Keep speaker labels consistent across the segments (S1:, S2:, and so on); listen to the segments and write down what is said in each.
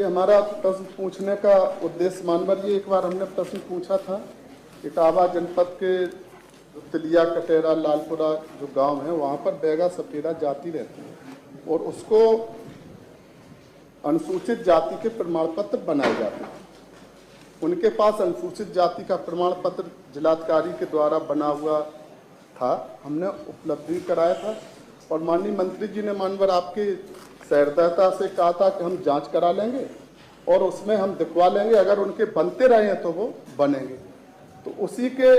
S1: ये हमारा प्रश्न पूछने का उद्देश्य मानवर ये एक बार हमने प्रश्न पूछा था। इटावा जनपद के तिलिया कटेरा लालपुरा जो गांव है वहाँ पर बैगा सपेरा जाति रहती है और उसको अनुसूचित जाति के प्रमाण पत्र बनाए जाते हैं। उनके पास अनुसूचित जाति का प्रमाण पत्र जिलाधिकारी के द्वारा बना हुआ था, हमने उपलब्धि कराया था और माननीय मंत्री जी ने मानवर आपकी सहृदयता से कहा था कि हम जांच करा लेंगे और उसमें हम दिखवा लेंगे, अगर उनके बनते रहे हैं तो वो बनेंगे। तो उसी के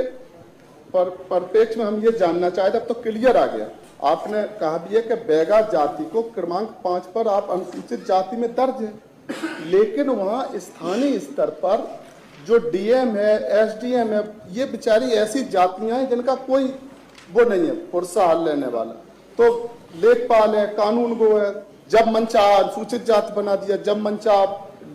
S1: परिप्रेक्ष्य में हम ये जानना चाहते, अब तो क्लियर आ गया। आपने कहा भी है कि बैगा जाति को क्रमांक 5 पर आप अनुसूचित जाति में दर्ज है, लेकिन वहाँ स्थानीय स्तर पर जो डीएम है, एसडीएम है, ये बेचारी ऐसी जातियां हैं जिनका कोई वो नहीं है पुरसा हाल लेने वाला। तो लेखपाल है, कानून गो है, जब मन चाहा अनुसूचित जाति बना दिया, जब मन चाहा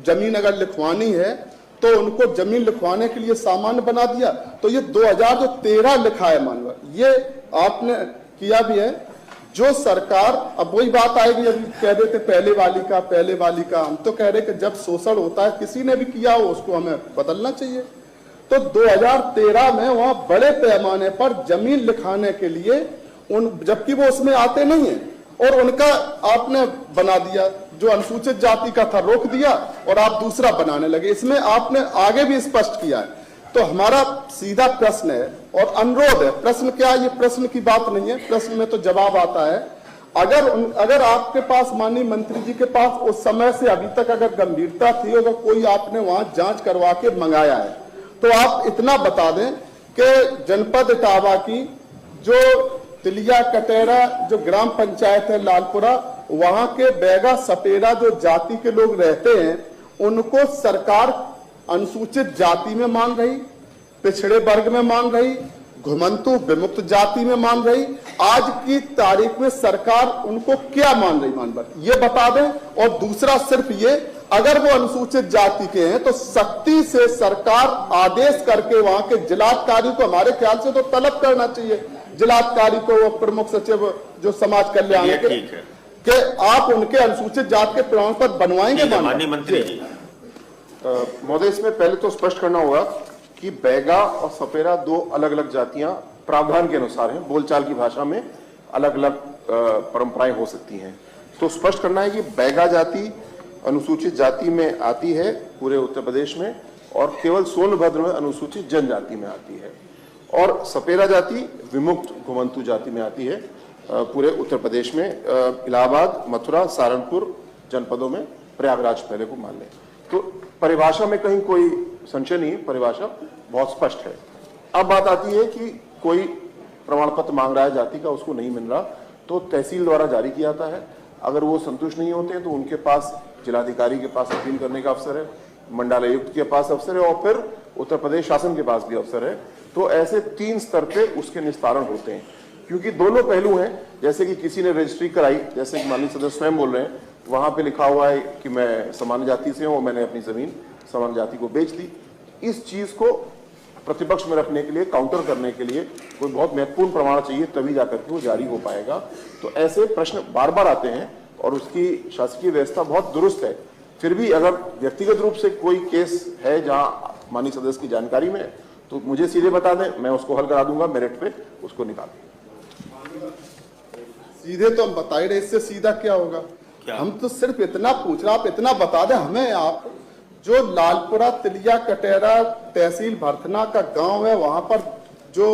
S1: जमीन अगर लिखवानी है तो उनको जमीन लिखवाने के लिए सामान्य बना दिया। तो ये 2013 लिखा है मानवर, ये आपने किया भी है। जो सरकार, अब वही बात आएगी, अभी कह देते पहले वाली का, हम तो कह रहे कि जब शोषण होता है किसी ने भी किया हो उसको हमें बदलना चाहिए। तो 2013 में वहां बड़े पैमाने पर जमीन लिखाने के लिए जबकि वो उसमें आते नहीं है और उनका आपने बना दिया, जो अनुसूचित जाति का था रोक दिया और आप दूसरा बनाने लगे। इसमें आपने आगे भी स्पष्ट किया है। तो हमारा सीधा प्रश्न है और अनुरोध है, प्रश्न क्या है, ये प्रश्न की बात नहीं है, प्रश्न में तो जवाब आता है। अगर आपके पास माननीय मंत्री जी के पास उस समय से अभी तक अगर गंभीरता थी, अगर कोई आपने वहां जांच करवा के मंगाया है, तो आप इतना बता दें कि जनपद इटावा की जो तिलिया कटेरा जो ग्राम पंचायत है लालपुरा, वहां के बैगा सपेरा जो जाति के लोग रहते हैं उनको सरकार अनुसूचित जाति में मान रही, पिछड़े वर्ग में मान रही, घुमंतु विमुक्त जाति में मान रही। आज की तारीख में सरकार उनको क्या मान रही मानवर, ये बता दें। और दूसरा सिर्फ ये, अगर वो अनुसूचित जाति के हैं तो सख्ती से सरकार आदेश करके वहां के जिलाधिकारी को, हमारे ख्याल से तो तलब करना चाहिए जिलाधिकारी को, प्रमुख सचिव जो समाज कल्याण के आप उनके अनुसूचित जाति के प्रमाण पत्र बनवाएंगे
S2: माननीय मंत्री जी।
S3: महोदय, इसमें पहले तो स्पष्ट करना होगा कि बैगा और सपेरा दो अलग अलग जातियां प्रावधान के अनुसार हैं, बोलचाल की भाषा में अलग अलग परंपराएं हो सकती हैं। तो स्पष्ट करना है कि बैगा जाति अनुसूचित जाति में आती है पूरे उत्तर प्रदेश में और केवल सोनभद्र में अनुसूचित जनजाति में आती है, और सपेरा जाति विमुक्त घुमंतु जाति में आती है पूरे उत्तर प्रदेश में। इलाहाबाद, मथुरा, सहारनपुर जनपदों में, प्रयागराज पहले को मान लें। तो परिभाषा में कहीं कोई संशय नहीं, परिभाषा बहुत स्पष्ट है। अब बात आती है कि कोई प्रमाण पत्र मांग रहा है जाति का, उसको नहीं मिल रहा, तो तहसील द्वारा जारी किया जाता है। अगर वो संतुष्ट नहीं होते हैं तो उनके पास जिलाधिकारी के पास अपील करने का अवसर है, मंडलायुक्त के पास अवसर है और फिर उत्तर प्रदेश शासन के पास भी अवसर है। तो ऐसे 3 स्तर पे उसके निस्तारण होते हैं, क्योंकि दोनों पहलू हैं। जैसे कि किसी ने रजिस्ट्री कराई, जैसे कि माननीय सदस्य स्वयं बोल रहे हैं, वहां पे लिखा हुआ है कि मैं सामान्य जाति से हूं और मैंने अपनी जमीन सामान्य जाति को बेच दी। इस चीज को प्रतिपक्ष में रखने के लिए, काउंटर करने के लिए कोई बहुत महत्वपूर्ण प्रमाण चाहिए, तभी जाकर के वो जारी हो पाएगा। तो ऐसे प्रश्न बार बार आते हैं और उसकी शासकीय व्यवस्था बहुत दुरुस्त है। फिर भी अगर व्यक्तिगत रूप से कोई केस है जहां माननीय सदस्य की जानकारी में, तो मुझे सीधे बता दें, मैं उसको हल करा दूंगा, मेरिट पे उसको निकाल।
S1: सीधे तो हम बता ही रहे, इससे सीधा क्या होगा? हम तो सिर्फ इतना पूछ रहे, आप इतना बता दें हमें। आप जो लालपुरा तिलिया कटेरा तहसील भरथना का गांव है, वहां पर जो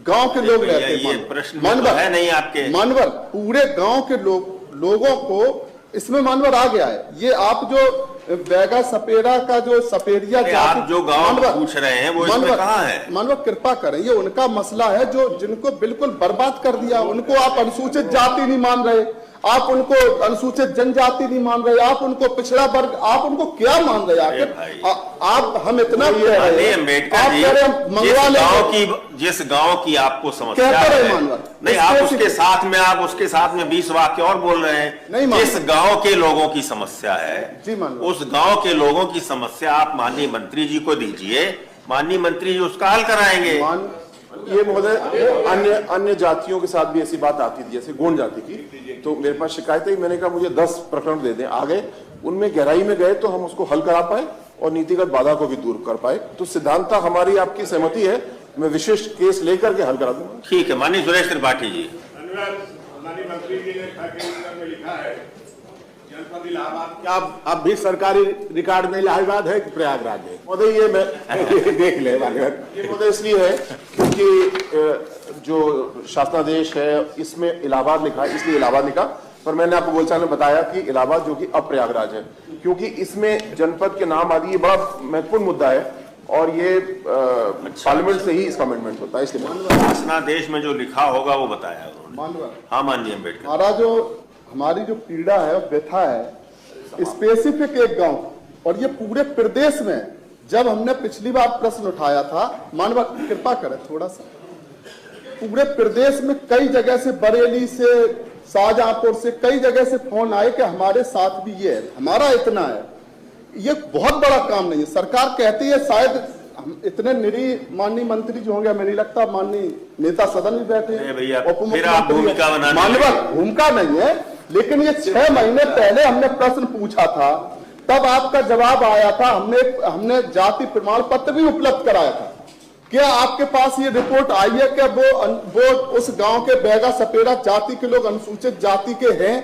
S1: गांव के लोग रहते हैं मानवर, पूरे गांव के लोगों को इसमें मानवर आ गया है। ये आप जो बैगा सपेरा का जो सपेरिया
S2: जाति, आप जो गांव पूछ रहे हैं वो इसमें कहां है?
S1: मानवर कृपा करें, ये उनका मसला है जो जिनको बिल्कुल बर्बाद कर दिया। उनको आप अनुसूचित जाति नहीं मान रहे, आप उनको अनुसूचित जनजाति नहीं मान रहे, आप उनको पिछड़ा वर्ग, आप उनको क्या मान रहे आखिर? आप हम इतना कह रहे हैं,
S2: मंगवा लें जिस गांव की आपको समस्या है, नहीं आप उसके साथ में, आप उसके साथ में 20 वाक्य और बोल रहे हैं। जिस गांव के लोगों की समस्या है
S1: जी,
S2: उस गांव के लोगों की समस्या आप माननीय मंत्री जी को दीजिए, माननीय मंत्री जी उसका हल कराएंगे।
S3: ये महोदय अन्य जातियों के साथ भी ऐसी बात आती थी, जैसे गोंड जाति की, तो मेरे पास शिकायत है, मैंने कहा मुझे 10 प्रकरण दे दें, आ गए, उनमें गहराई में गए तो हम उसको हल करा पाए और नीतिगत बाधा को भी दूर कर पाए। तो सिद्धांतता हमारी आपकी सहमति है, मैं विशेष केस लेकर के हल करा दूंगा।
S2: ठीक है, माननीय सुरेश त्रिपाठी जी।
S4: माननीय मंत्री जी ने में लिखा है जनपद इलाहाबाद, क्या अब भी सरकारी रिकॉर्ड में इलाहाबाद है कि प्रयागराज है?
S3: महोदय ये मैं देख ले ये महोदय इसलिए है क्योंकि जो शासनादेश है इसमें इलाहाबाद लिखा है, इसलिए इलाहाबाद लिखा, पर मैंने आपको बोलचाल में बताया कि इलाहाबाद जो कि अब प्रयागराज है, क्योंकि इसमें जनपद के नाम आदि ये बड़ा महत्वपूर्ण मुद्दा है और ये पार्लियामेंट से ही इसका अमेंडमेंट होता है, इसलिए
S2: शासनादेश में जो लिखा होगा वो बताया उन्होंने। हाँ माननीय अम्बेडकर,
S1: हमारा जो हमारी जो पीड़ा है, व्यथा है स्पेसिफिक एक गांव, और ये पूरे प्रदेश में जब हमने पिछली बार प्रश्न उठाया था, मानव कृपा करें थोड़ा सा, पूरे प्रदेश में कई जगह से, बरेली से, शाहजहांपुर से, कई जगह से फोन आए कि हमारे साथ भी ये है, हमारा इतना है। ये बहुत बड़ा काम नहीं है। सरकार कहती है शायद हम इतने निरी माननीय मंत्री जो होंगे, हमें नहीं लगता माननीय नेता सदन में बैठे, मानव भूमिका नहीं है, लेकिन ये 6 महीने पहले हमने प्रश्न पूछा था, तब आपका जवाब आया था, हमने जाति प्रमाण पत्र भी उपलब्ध कराया था। क्या आपके पास ये रिपोर्ट आई है कि वो उस गांव के बैगा सपेरा जाति के लोग अनुसूचित जाति के हैं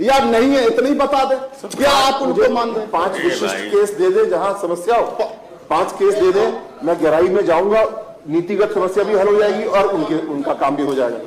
S1: या नहीं है? इतना ही बता दे, क्या आप उनको मान रहे?
S3: 5 विशिष्ट केस दे दे जहां समस्या हो, 5 केस दे दे, मैं गहराई में जाऊंगा, नीतिगत समस्या भी हल हो जाएगी और उनका काम भी हो जाएगा।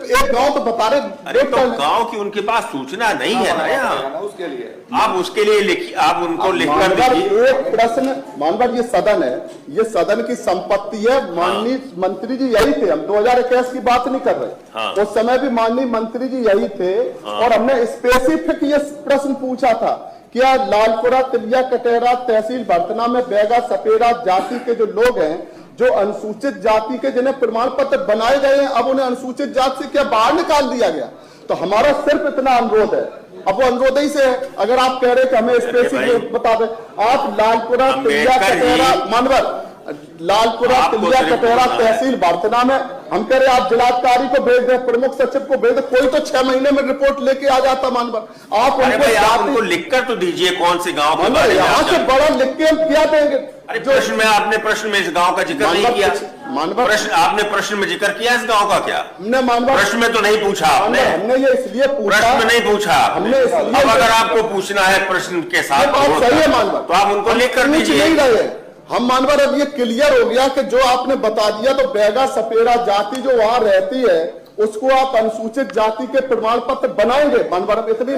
S1: एक गांव तो बता रहे,
S2: अरे तो गांव की उनके पास सूचना नहीं है ना यहाँ, उसके लिए आप उसके लिए आप उनको लिखकर दीजिए।
S1: एक प्रश्न, मानवर ये सदन है, ये सदन की संपत्ति है, माननीय मंत्री जी यही थे, हम 2021 की बात नहीं कर रहे, उस समय भी माननीय मंत्री जी यही थे, और हमने स्पेसिफिक ये प्रश्न पूछा था, क्या लालपुरा, तिलिया, कटेरा, तहसील भरतना में बैगा सपेरा जाति के जो लोग हैं, जो अनुसूचित जाति के जिन्हें प्रमाण पत्र बनाए गए हैं, अब उन्हें अनुसूचित जाति से क्या बाहर निकाल दिया गया? तो हमारा सिर्फ इतना अनुरोध है, अब वो अनुरोध ही से है, अगर आप कह रहे कि हमें स्पेसिफिक बता दें, आप लालपुरा, तिलिया, कटेरा, मानवर, लालपुरा, तिलिया, कटेरा, तहसील भरतना में, हम कह रहे आप जिलाधिकारी को भेज दें, प्रमुख सचिव को भेज दें, कोई तो 6 महीने में रिपोर्ट लेके आ जाता। मानवर आप
S2: उनको लिखकर तो दीजिए कौन से गांव के बारे में,
S1: यहाँ से बड़ा लिख के हम क्या देंगे?
S2: अरे प्रश्न में आपने प्रश्न में इस गांव का जिक्र नहीं किया,
S1: मानवर
S2: प्रश्न आपने प्रश्न में जिक्र किया इस गांव का क्या?
S1: हमने मानवर
S2: प्रश्न में तो नहीं पूछा आपने,
S1: हमने ये इसलिए पूछा,
S2: प्रश्न में नहीं पूछा
S1: हमने इसलिए,
S2: अब अगर आपको पूछना है प्रश्न के साथ
S1: सही है मानवर,
S2: तो आप उनको लिख कर दीजिए।
S1: नहीं रहे हम मानवर, अब ये क्लियर हो गया कि जो आपने बता दिया, तो बैगा सपेरा जाति जो वहां रहती है उसको आप अनुसूचित जाति के प्रमाण पत्र बनाएंगे। मानवर अब इतनी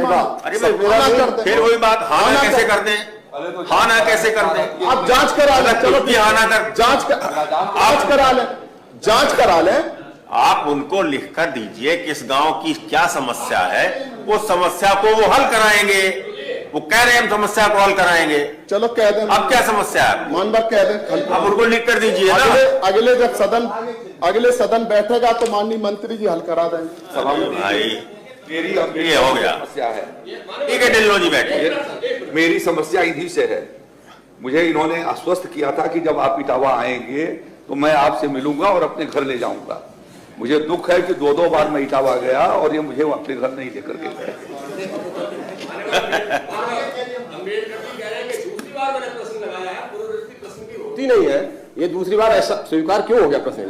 S2: फिर वही बात, हाँ ना कैसे कर दें, हाँ ना कैसे कर दें?
S1: आप जांच करा लें, चलो
S2: हाँ ना कर,
S1: जांच करा लें, जांच करा लें,
S2: आप उनको लिखकर दीजिए कि इस गांव की क्या समस्या है, वो समस्या को वो हल कराएंगे। वो कह रहे हैं हम समस्या को हल कराएंगे,
S1: चलो कह दें।
S2: अब क्या समस्या है
S1: मानवर कह दें,
S2: आप उनको लिख कर दीजिए ना।
S1: अगले जब अगले सदन बैठेगा तो माननीय मंत्री जी हल करा देंगे।
S2: भाई ये हो गया, ठीक है ढिल्लो जी बैठिए।
S5: मेरी समस्या इन्हीं से है। मुझे इन्होंने आश्वस्त किया था कि जब आप इटावा आएंगे तो मैं आपसे मिलूंगा और अपने घर ले जाऊंगा। मुझे दुख है कि 2 बार मैं इटावा गया और ये मुझे अपने घर नहीं लेकर के गए।
S4: नहीं है, ये दूसरी बार ऐसा स्वीकार क्यों हो गया प्रश्न?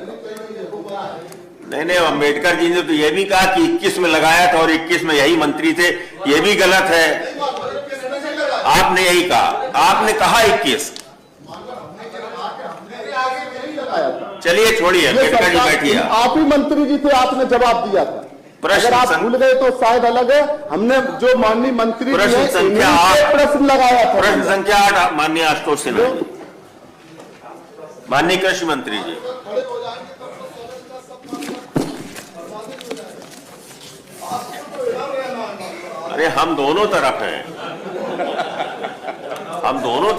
S2: नहीं, अम्बेडकर जी ने तो ये भी कहा कि 21 में लगाया था और 21 में यही मंत्री थे, ये भी गलत है। आपने यही कहा, आपने कहा 21। चलिए छोड़िए, अम्बेडकर जी बैठिए।
S1: आप ही मंत्री जी थे, आपने जवाब दिया था। अगर आप भूल गए तो शायद अलग है। हमने जो माननीय मंत्री
S2: प्रश्न संख्या 8
S1: प्रश्न लगाया था,
S2: प्रश्न संख्या 8 माननीय आशुतोष सिन्हा, माननीय कृषि मंत्री जी। अरे हम दोनों तरफ हैं, हम दोनों